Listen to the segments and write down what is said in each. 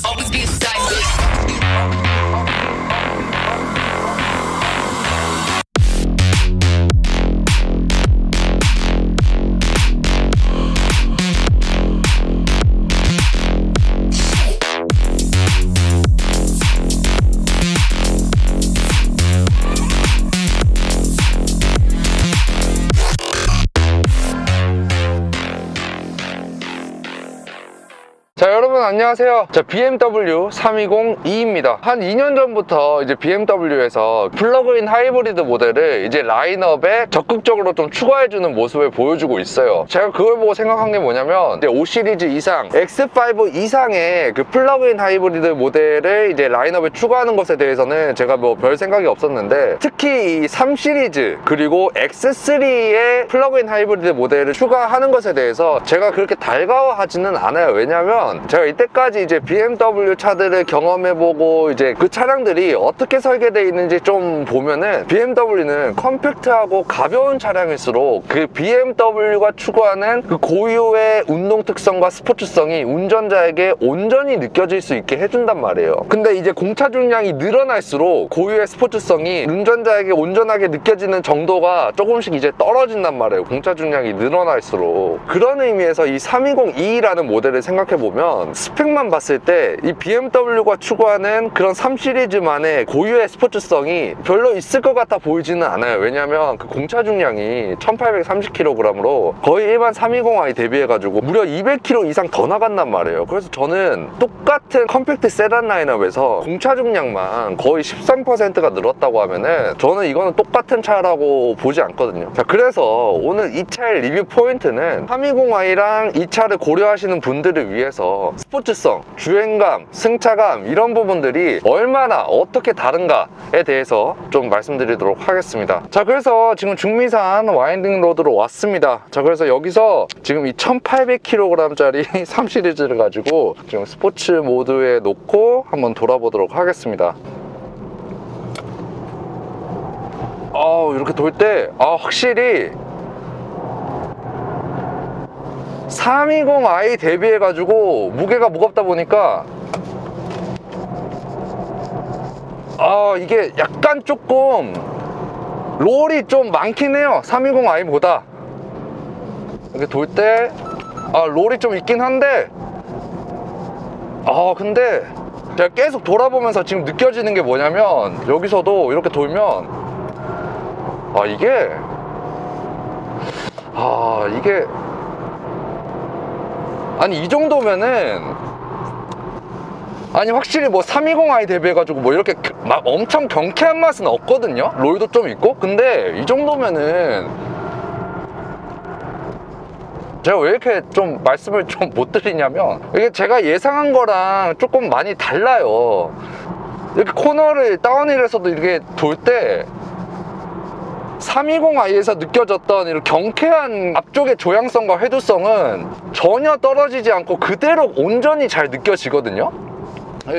always be a side. 자, 여러분 안녕하세요. 자, BMW 320e입니다. 한 2년 전부터 이제 BMW에서 플러그인 하이브리드 모델을 이제 라인업에 적극적으로 좀 추가해주는 모습을 보여주고 있어요. 제가 그걸 보고 생각한 게 뭐냐면 이제 5 시리즈 이상, X5 이상의 그 플러그인 하이브리드 모델을 이제 라인업에 추가하는 것에 대해서는 제가 뭐 별 생각이 없었는데, 특히 이 3 시리즈 그리고 X3의 플러그인 하이브리드 모델을 추가하는 것에 대해서 제가 그렇게 달가워하지는 않아요. 왜냐면 제가 이때까지 이제 BMW 차들을 경험해보고 이제 그 차량들이 어떻게 설계되어 있는지 좀 보면은, BMW는 컴팩트하고 가벼운 차량일수록 그 BMW가 추구하는 그 고유의 운동 특성과 스포츠성이 운전자에게 온전히 느껴질 수 있게 해준단 말이에요. 근데 이제 공차 중량이 늘어날수록 고유의 스포츠성이 운전자에게 온전하게 느껴지는 정도가 조금씩 이제 떨어진단 말이에요. 공차 중량이 늘어날수록. 그런 의미에서 이 320e라는 모델을 생각해보면 스펙만 봤을 때 이 BMW가 추구하는 그런 3 시리즈만의 고유의 스포츠성이 별로 있을 것 같아 보이지는 않아요. 왜냐면 그 공차 중량이 1830kg으로 거의 일반 320i 대비해가지고 무려 200kg 이상 더 나간단 말이에요. 그래서 저는 똑같은 컴팩트 세단 라인업에서 공차 중량만 거의 13%가 늘었다고 하면은 저는 이거는 똑같은 차라고 보지 않거든요. 자, 그래서 오늘 이 차의 리뷰 포인트는 320i랑 이 차를 고려하시는 분들을 위해서 스포츠성, 주행감, 승차감 이런 부분들이 얼마나 어떻게 다른가에 대해서 좀 말씀드리도록 하겠습니다. 자, 그래서 지금 중미산 와인딩 로드로 왔습니다. 자, 그래서 여기서 지금 이 1800kg짜리 3 시리즈를 가지고 지금 스포츠 모드에 놓고 한번 돌아보도록 하겠습니다. 이렇게 돌 때 확실히 320i 대비해가지고 무게가 무겁다 보니까 이게 약간 조금 롤이 좀 많긴 해요. 320i보다 이렇게 돌 때 롤이 좀 있긴 한데, 근데 제가 계속 돌아보면서 지금 느껴지는 게 뭐냐면, 여기서도 이렇게 돌면 이게 아니 이 정도면은, 아니 확실히 뭐 320i 대비해가지고 뭐 이렇게 막 엄청 경쾌한 맛은 없거든요. 롤도 좀 있고. 근데 이 정도면은 제가 왜 이렇게 좀 말씀을 좀 못 드리냐면, 이게 제가 예상한 거랑 조금 많이 달라요. 이렇게 코너를 다운힐에서도 이렇게 돌 때 320i에서 느껴졌던 이런 경쾌한 앞쪽의 조향성과 회두성은 전혀 떨어지지 않고 그대로 온전히 잘 느껴지거든요.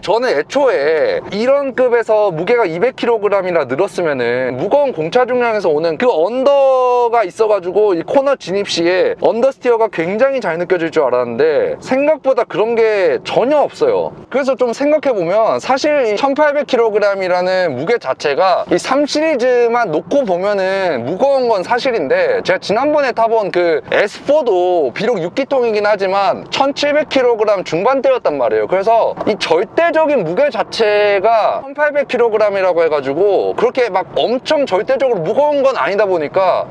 저는 애초에 이런 급에서 무게가 200kg이나 늘었으면은 무거운 공차 중량에서 오는 그 언더가 있어가지고 이 코너 진입 시에 언더스티어가 굉장히 잘 느껴질 줄 알았는데 생각보다 그런 게 전혀 없어요. 그래서 좀 생각해보면 사실 이 1800kg이라는 무게 자체가 이 3 시리즈만 놓고 보면은 무거운 건 사실인데, 제가 지난번에 타본 그 S4도 비록 6기통이긴 하지만 1700kg 중반대였단 말이에요. 그래서 이 절대적인 무게 자체가 1800kg이라고 해가지고 그렇게 막 엄청 절대적으로 무거운 건 아니다 보니까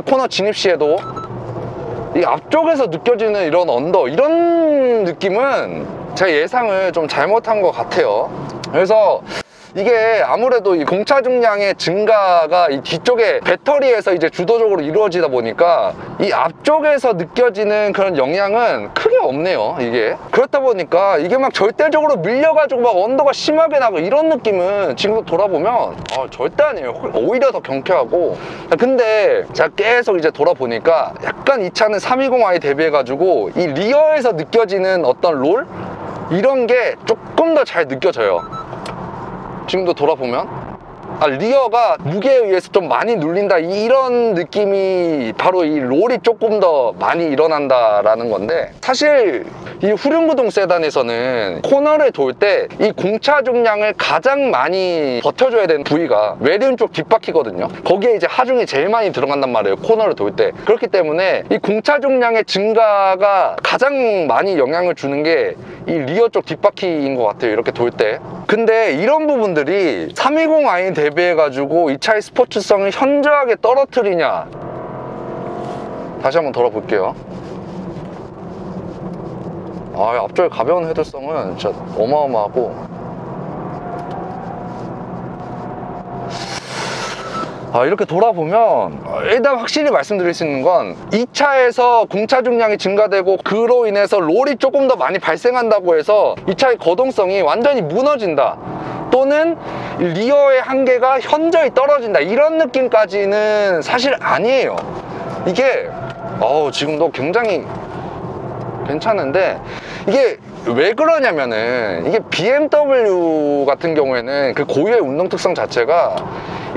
코너 진입 시에도 이 앞쪽에서 느껴지는 이런 언더, 이런 느낌은 제 예상을 좀 잘못한 것 같아요. 그래서 이게 아무래도 이 공차 중량의 증가가 이 뒤쪽에 배터리에서 이제 주도적으로 이루어지다 보니까 이 앞쪽에서 느껴지는 그런 영향은 크게 없네요. 이게 그렇다 보니까 이게 막 절대적으로 밀려가지고 막 언더가 심하게 나고 이런 느낌은 지금 돌아보면 절대 아니에요. 오히려 더 경쾌하고. 근데 제가 계속 이제 돌아보니까 약간 이 차는 320i 대비해가지고 이 리어에서 느껴지는 어떤 롤? 이런 게 조금 더 잘 느껴져요. 지금도 돌아보면 리어가 무게에 의해서 좀 많이 눌린다, 이런 느낌이 바로 이 롤이 조금 더 많이 일어난다라는 건데, 사실 이 후륜구동 세단에서는 코너를 돌 때 이 공차 중량을 가장 많이 버텨줘야 되는 부위가 외륜 쪽 뒷바퀴거든요. 거기에 이제 하중이 제일 많이 들어간단 말이에요, 코너를 돌 때. 그렇기 때문에 이 공차 중량의 증가가 가장 많이 영향을 주는 게 이 리어 쪽 뒷바퀴인 것 같아요, 이렇게 돌 때. 근데 이런 부분들이 320i 대비해가지고 이 차의 스포츠성을 현저하게 떨어뜨리냐, 다시 한번 돌아볼게요. 앞쪽에 가벼운 헤드성은 진짜 어마어마하고, 이렇게 돌아보면 일단 확실히 말씀드릴 수 있는 건, 이 차에서 공차 중량이 증가되고 그로 인해서 롤이 조금 더 많이 발생한다고 해서 이 차의 거동성이 완전히 무너진다, 또는 리어의 한계가 현저히 떨어진다, 이런 느낌까지는 사실 아니에요. 이게 지금도 굉장히 괜찮은데, 이게 왜 그러냐면은, 이게 BMW 같은 경우에는 그 고유의 운동 특성 자체가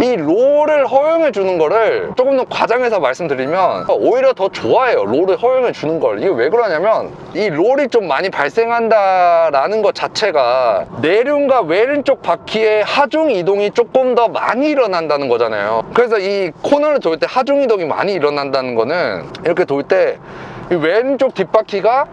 이 롤을 허용해 주는 거를 조금 더 과장해서 말씀드리면 오히려 더 좋아해요, 롤을 허용해 주는 걸. 이게 왜 그러냐면, 이 롤이 좀 많이 발생한다라는 것 자체가 내륜과 외륜 쪽 바퀴의 하중 이동이 조금 더 많이 일어난다는 거잖아요. 그래서 이 코너를 돌 때 하중 이동이 많이 일어난다는 거는, 이렇게 돌 때 이 왼쪽 뒷바퀴가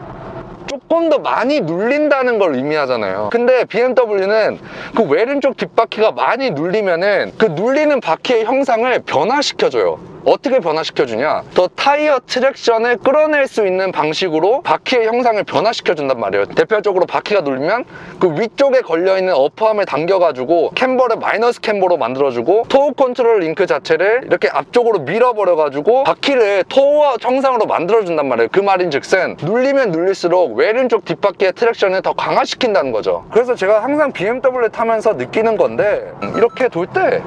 조금 더 많이 눌린다는 걸 의미하잖아요. 근데 BMW는 그 왼쪽 뒷바퀴가 많이 눌리면은 그 눌리는 바퀴의 형상을 변화시켜줘요. 어떻게 변화시켜주냐, 더 타이어 트랙션을 끌어낼 수 있는 방식으로 바퀴의 형상을 변화시켜준단 말이에요. 대표적으로 바퀴가 눌리면 그 위쪽에 걸려있는 어퍼함을 당겨가지고 캠버를 마이너스 캠버로 만들어주고, 토우 컨트롤 링크 자체를 이렇게 앞쪽으로 밀어버려가지고 바퀴를 토우 형상으로 만들어준단 말이에요. 그 말인즉슨 눌리면 눌릴수록 왼쪽 뒷바퀴의 트랙션을 더 강화시킨다는 거죠. 그래서 제가 항상 BMW 타면서 느끼는 건데, 이렇게 돌 때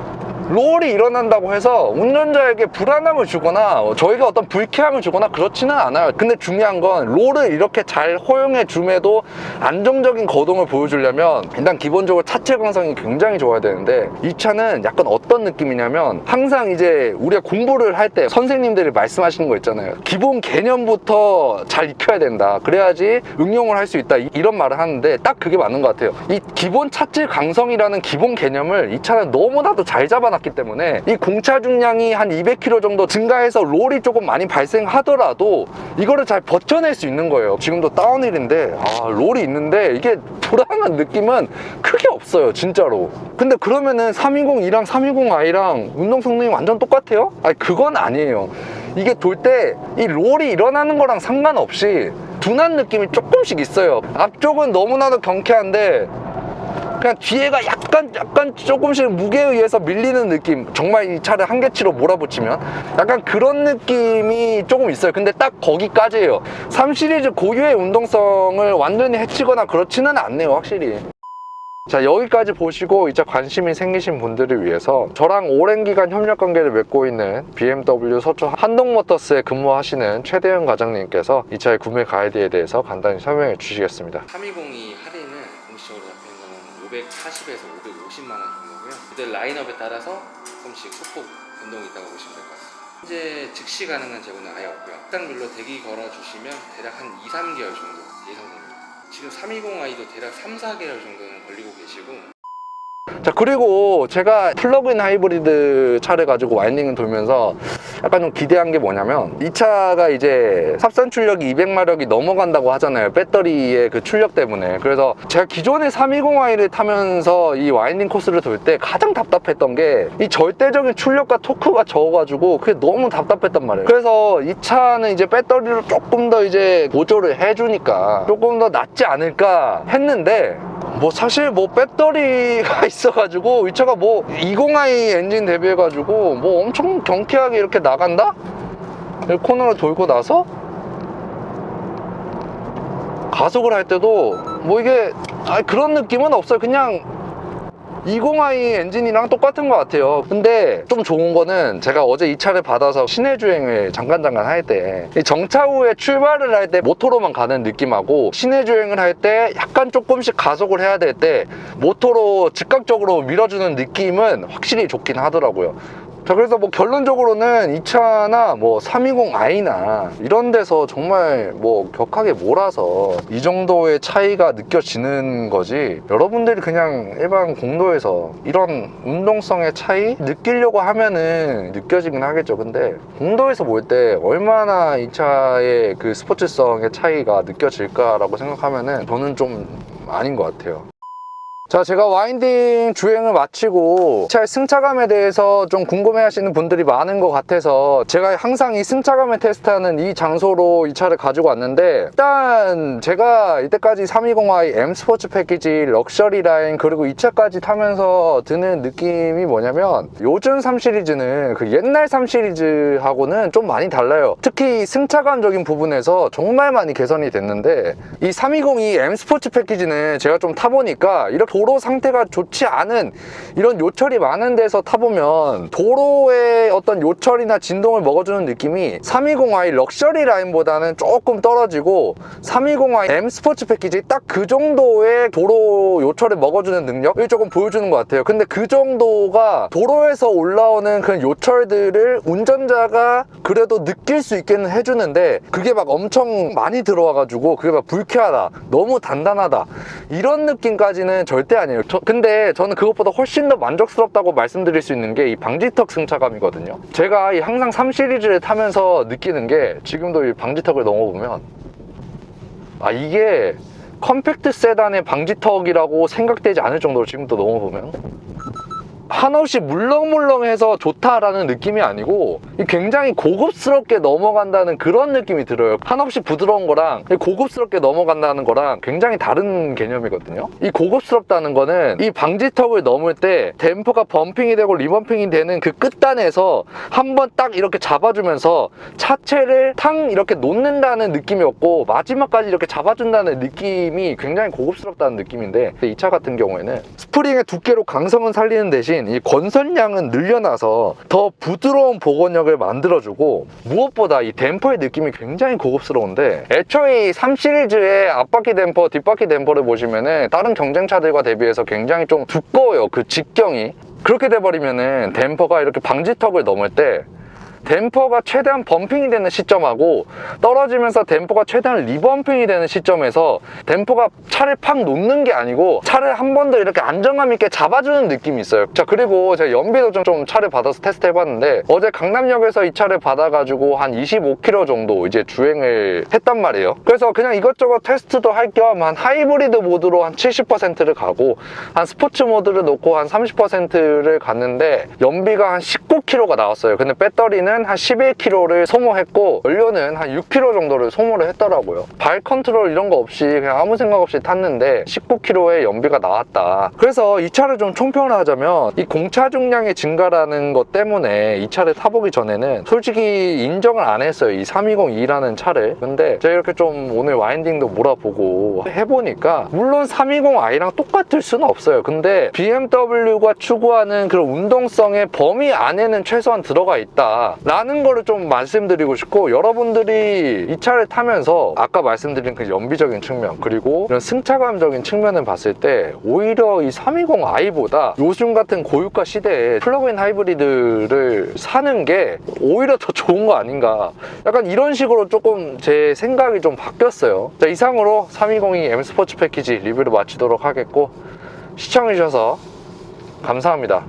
롤이 일어난다고 해서 운전자에게 불안함을 주거나 저희가 어떤 불쾌함을 주거나 그렇지는 않아요. 근데 중요한 건, 롤을 이렇게 잘 허용해 줌에도 안정적인 거동을 보여주려면 일단 기본적으로 차체 강성이 굉장히 좋아야 되는데, 이 차는 약간 어떤 느낌이냐면, 항상 이제 우리가 공부를 할 때 선생님들이 말씀하시는 거 있잖아요, 기본 개념부터 잘 익혀야 된다, 그래야지 응용을 할 수 있다, 이런 말을 하는데 딱 그게 맞는 것 같아요. 이 기본 차체 강성이라는 기본 개념을 이 차는 너무나도 잘 잡아놨기 때문에, 이 공차 중량이 한 200kg 정도 증가해서 롤이 조금 많이 발생하더라도 이거를 잘 버텨낼 수 있는 거예요. 지금도 다운힐인데 롤이 있는데 이게 불안한 느낌은 크게 없어요, 진짜로. 근데 그러면은 320이랑 320i랑 운동 성능이 완전 똑같아요? 그건 아니에요. 이게 돌 때 이 롤이 일어나는 거랑 상관없이 둔한 느낌이 조금씩 있어요. 앞쪽은 너무나도 경쾌한데 그냥 뒤에가 약간 조금씩 무게에 의해서 밀리는 느낌, 정말 이 차를 한계치로 몰아붙이면 약간 그런 느낌이 조금 있어요. 근데 딱 거기까지예요. 3 시리즈 고유의 운동성을 완전히 해치거나 그렇지는 않네요, 확실히. 자, 여기까지 보시고 이제 관심이 생기신 분들을 위해서 저랑 오랜 기간 협력 관계를 맺고 있는 BMW 서초 한동모터스에 근무하시는 최대현 과장님께서 이 차의 구매 가이드에 대해서 간단히 설명해 주시겠습니다. 320이 할인은 공식적으로 잡힌 거는 540에서 550만 원 정도고요. 모델 라인업에 따라서 조금씩 소폭 변동이 있다고 보시면 될 것 같습니다. 현재 즉시 가능한 재고는 아예 없고요. 식당별로 대기 걸어주시면 대략 한 2-3개월 정도 예상됩니다. 지금 320i도 대략 3-4개월 정도는 걸리고 계시고. 자, 그리고 제가 플러그인 하이브리드 차를 가지고 와인딩을 돌면서 약간 좀 기대한 게 뭐냐면, 이 차가 이제 삽산 출력이 200마력이 넘어간다고 하잖아요, 배터리의 그 출력 때문에. 그래서 제가 기존의 320i를 타면서 이 와인딩 코스를 돌 때 가장 답답했던 게 이 절대적인 출력과 토크가 적어가지고 그게 너무 답답했단 말이에요. 그래서 이 차는 이제 배터리를 조금 더 이제 보조를 해주니까 조금 더 낫지 않을까 했는데, 사실 배터리가 있어가지고 이 차가 20i 엔진 대비해가지고 엄청 경쾌하게 이렇게 나간다? 코너를 돌고 나서 가속을 할 때도 이게 그런 느낌은 없어요. 그냥 20i 엔진이랑 똑같은 것 같아요. 근데 좀 좋은 거는 제가 어제 이 차를 받아서 시내 주행을 잠깐 할 때 정차 후에 출발을 할 때 모터로만 가는 느낌하고 시내 주행을 할 때 약간 조금씩 가속을 해야 될 때 모터로 즉각적으로 밀어주는 느낌은 확실히 좋긴 하더라고요. 자, 그래서 뭐 결론적으로는 이 차나 뭐 320i나 이런 데서 정말 뭐 격하게 몰아서 이 정도의 차이가 느껴지는 거지, 여러분들이 그냥 일반 공도에서 이런 운동성의 차이 느끼려고 하면은 느껴지긴 하겠죠. 근데 공도에서 몰 때 얼마나 이 차의 그 스포츠성의 차이가 느껴질까라고 생각하면은 저는 좀 아닌 것 같아요. 자, 제가 와인딩 주행을 마치고 차의 승차감에 대해서 좀 궁금해 하시는 분들이 많은 것 같아서 제가 항상 이 승차감을 테스트하는 이 장소로 이 차를 가지고 왔는데, 일단 제가 이때까지 320i M 스포츠 패키지 럭셔리 라인 그리고 이 차까지 타면서 드는 느낌이 뭐냐면, 요즘 3 시리즈는 그 옛날 3 시리즈하고는 좀 많이 달라요. 특히 승차감적인 부분에서 정말 많이 개선이 됐는데, 이 320i M 스포츠 패키지는 제가 좀 타보니까 이렇게 도로 상태가 좋지 않은 이런 요철이 많은 데서 타보면 도로의 어떤 요철이나 진동을 먹어주는 느낌이 320i 럭셔리 라인보다는 조금 떨어지고, 320i M 스포츠 패키지 딱 그 정도의 도로 요철을 먹어주는 능력을 조금 보여주는 것 같아요. 근데 그 정도가 도로에서 올라오는 그런 요철들을 운전자가 그래도 느낄 수 있게는 해주는데, 그게 막 엄청 많이 들어와가지고 그게 막 불쾌하다, 너무 단단하다, 이런 느낌까지는 절대 아니에요. 근데 저는 그것보다 훨씬 더 만족스럽다고 말씀드릴 수 있는 게 이 방지턱 승차감이거든요. 제가 항상 3 시리즈를 타면서 느끼는 게, 지금도 이 방지턱을 넘어보면 이게 컴팩트 세단의 방지턱이라고 생각되지 않을 정도로 지금도 넘어보면 한없이 물렁물렁해서 좋다라는 느낌이 아니고 굉장히 고급스럽게 넘어간다는 그런 느낌이 들어요. 한없이 부드러운 거랑 고급스럽게 넘어간다는 거랑 굉장히 다른 개념이거든요. 이 고급스럽다는 거는 이 방지턱을 넘을 때 댐퍼가 범핑이 되고 리범핑이 되는 그 끝단에서 한번 딱 이렇게 잡아주면서 차체를 탕 이렇게 놓는다는 느낌이었고, 마지막까지 이렇게 잡아준다는 느낌이 굉장히 고급스럽다는 느낌인데, 이 차 같은 경우에는 스프링의 두께로 강성은 살리는 대신 이 건선량은 늘려놔서 더 부드러운 복원력을 만들어주고, 무엇보다 이 댐퍼의 느낌이 굉장히 고급스러운데, 애초에 이 3 시리즈의 앞바퀴 댐퍼, 뒷바퀴 댐퍼를 보시면은 다른 경쟁차들과 대비해서 굉장히 좀 두꺼워요, 그 직경이. 그렇게 돼버리면은 댐퍼가 이렇게 방지턱을 넘을 때 댐퍼가 최대한 범핑이 되는 시점하고 떨어지면서 댐퍼가 최대한 리범핑이 되는 시점에서 댐퍼가 차를 팍 놓는 게 아니고 차를 한 번 더 이렇게 안정감 있게 잡아주는 느낌이 있어요. 자, 그리고 제가 연비도 좀 차를 받아서 테스트 해봤는데, 어제 강남역에서 이 차를 받아가지고 한 25km 정도 이제 주행을 했단 말이에요. 그래서 그냥 이것저것 테스트도 할 겸 한 하이브리드 모드로 한 70%를 가고, 한 스포츠 모드를 놓고 한 30%를 갔는데 연비가 한 19km가 나왔어요. 근데 배터리는 한 11km를 소모했고 연료는 한 6km 정도를 소모를 했더라고요. 발 컨트롤 이런 거 없이 그냥 아무 생각 없이 탔는데 19km의 연비가 나왔다. 그래서 이 차를 좀 총평을 하자면, 이 공차 중량의 증가라는 것 때문에 이 차를 타보기 전에는 솔직히 인정을 안 했어요, 이 320i라는 차를. 근데 제가 이렇게 좀 오늘 와인딩도 몰아보고 해보니까, 물론 320i랑 똑같을 수는 없어요. 근데 BMW가 추구하는 그런 운동성의 범위 안에는 최소한 들어가 있다 라는 거를 좀 말씀드리고 싶고, 여러분들이 이 차를 타면서 아까 말씀드린 그 연비적인 측면 그리고 이런 승차감적인 측면을 봤을 때 오히려 이 320i보다 요즘 같은 고유가 시대에 플러그인 하이브리드를 사는 게 오히려 더 좋은 거 아닌가, 약간 이런 식으로 조금 제 생각이 좀 바뀌었어요. 자, 이상으로 320i M 스포츠 패키지 리뷰를 마치도록 하겠고, 시청해주셔서 감사합니다.